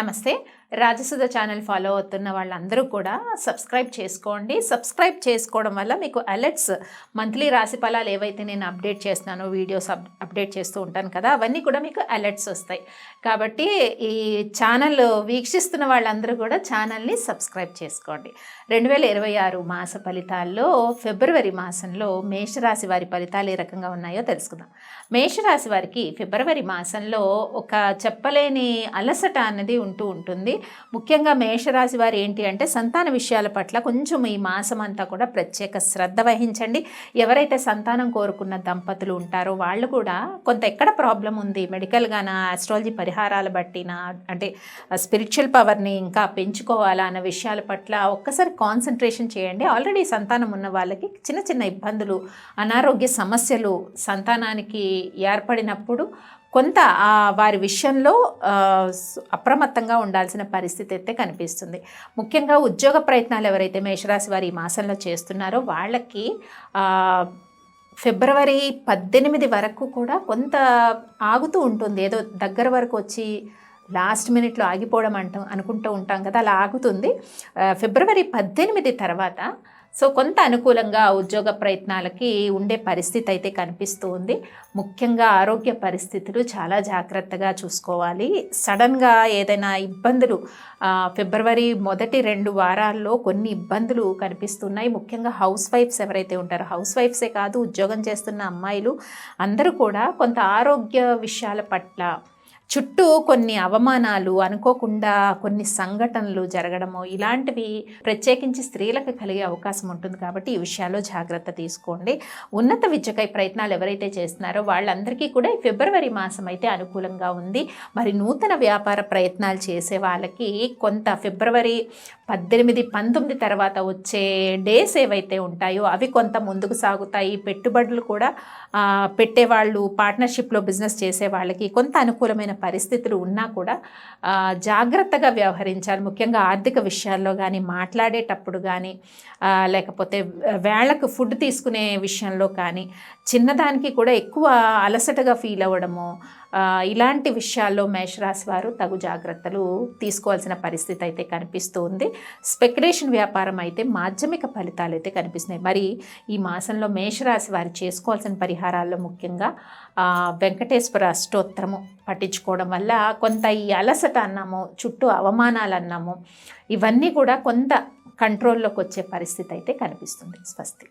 నమస్తే. Rajasudha channel follow అవుతున్న వాళ్ళందరూ కూడా సబ్స్క్రైబ్ చేసుకోండి. సబ్స్క్రైబ్ చేసుకోవడం వల్ల మీకు అలర్ట్స్ మంత్లీ రాశి ఫలాలు ఏవైతే నేను అప్డేట్ చేస్తున్నానో వీడియోస్ అప్డేట్ చేస్తూ ఉంటాను కదా, అవన్నీ కూడా మీకు అలర్ట్స్ వస్తాయి. కాబట్టి ఈ ఛానల్ వీక్షిస్తున్న వాళ్ళందరూ కూడా ఛానల్ని సబ్స్క్రైబ్ చేసుకోండి. 2026 మాస ఫలితాల్లో ఫిబ్రవరి మాసంలో మేషరాశి వారి ఫలితాలు ఏ రకంగా ఉన్నాయో తెలుసుకుందాం. మేషరాశి వారికి ఫిబ్రవరి మాసంలో ఒక చెప్పలేని అలసట అనేది ఉంటూ ఉంటుంది. ముఖ్యంగా మేషరాశి వారు ఏంటి అంటే సంతాన విషయాల పట్ల కొంచెం ఈ మాసం అంతా కూడా ప్రత్యేక శ్రద్ధ వహించండి. ఎవరైతే సంతానం కోరుకున్న దంపతులు ఉంటారో వాళ్ళు కూడా కొంత ఎక్కడ ప్రాబ్లం ఉంది, మెడికల్గానా, ఆస్ట్రాలజీ పరిహారాలు బట్టినా, అంటే స్పిరిచువల్ పవర్ని ఇంకా పెంచుకోవాలా అన్న విషయాల పట్ల ఒక్కసారి కాన్సన్ట్రేషన్ చేయండి. ఆల్రెడీ సంతానం ఉన్న వాళ్ళకి చిన్న చిన్న ఇబ్బందులు, అనారోగ్య సమస్యలు సంతానానికి ఏర్పడినప్పుడు కొంత వారి విషయంలో అప్రమత్తంగా ఉండాల్సిన పరిస్థితి అయితే కనిపిస్తుంది. ముఖ్యంగా ఉద్యోగ ప్రయత్నాలు ఎవరైతే మేషరాశి వారి ఈ మాసంలో చేస్తున్నారో వాళ్ళకి ఫిబ్రవరి 18 వరకు కూడా కొంత ఆగుతూ ఉంటుంది. ఏదో దగ్గర వరకు వచ్చి లాస్ట్ మినిట్లో ఆగిపోవడం అనుకుంటూ ఉంటాం కదా, అలా ఆగుతుంది. ఫిబ్రవరి 18 తర్వాత కొంత అనుకూలంగా ఉద్యోగ ప్రయత్నాలకి ఉండే పరిస్థితి అయితే కనిపిస్తూ ఉంది. ముఖ్యంగా ఆరోగ్య పరిస్థితులు చాలా జాగ్రత్తగా చూసుకోవాలి. సడన్గా ఏదైనా ఇబ్బందులు ఫిబ్రవరి మొదటి 2 వారాల్లో కొన్ని ఇబ్బందులు కనిపిస్తున్నాయి. ముఖ్యంగా హౌస్ వైఫ్స్ ఎవరైతే ఉంటారో, హౌస్ వైఫ్సే కాదు ఉద్యోగం చేస్తున్న అమ్మాయిలు అందరూ కూడా కొంత ఆరోగ్య విషయాల పట్ల చుట్టూ కొన్ని అవమానాలు, అనుకోకుండా కొన్ని సంఘటనలు జరగడము, ఇలాంటివి ప్రత్యేకించి స్త్రీలకు కలిగే అవకాశం ఉంటుంది. కాబట్టి ఈ విషయాల్లో జాగ్రత్త తీసుకోండి. ఉన్నత విద్యకై ప్రయత్నాలు ఎవరైతే చేస్తున్నారో వాళ్ళందరికీ కూడా ఈ ఫిబ్రవరి మాసం అయితే అనుకూలంగా ఉంది. మరి నూతన వ్యాపార ప్రయత్నాలు చేసే వాళ్ళకి కొంత ఫిబ్రవరి 18, 19 తర్వాత వచ్చే డేస్ ఏవైతే ఉంటాయో అవి కొంత ముందుకు సాగుతాయి. పెట్టుబడులు కూడా పెట్టేవాళ్ళు, పార్ట్నర్షిప్లో బిజినెస్ చేసే వాళ్ళకి కొంత అనుకూలమైన పరిస్థితులు ఉన్నా కూడా జాగ్రత్తగా వ్యవహరించాలి. ముఖ్యంగా ఆర్థిక విషయాల్లో కానీ, మాట్లాడేటప్పుడు కానీ, లేకపోతే వేళకు ఫుడ్ తీసుకునే విషయంలో కానీ, చిన్నదానికి కూడా ఎక్కువ అలసటగా ఫీల్ అవ్వడము, ఇలాంటి విషయాల్లో మేషరాశి వారు తగు జాగ్రత్తలు తీసుకోవాల్సిన పరిస్థితి అయితే కనిపిస్తూ ఉంది. స్పెక్యులేషన్ వ్యాపారం అయితే మాధ్యమిక ఫలితాలు అయితే కనిపిస్తున్నాయి. మరి ఈ మాసంలో మేషరాశి వారు చేసుకోవాల్సిన పరిహారాల్లో ముఖ్యంగా వెంకటేశ్వర అష్టోత్తరము పట్టించుకోవడం వల్ల కొంత ఈ అలసట అన్నాము, చుట్టూ అవమానాలు అన్నాము, ఇవన్నీ కూడా కొంత కంట్రోల్లోకి వచ్చే పరిస్థితి అయితే కనిపిస్తుంది. స్వస్తి.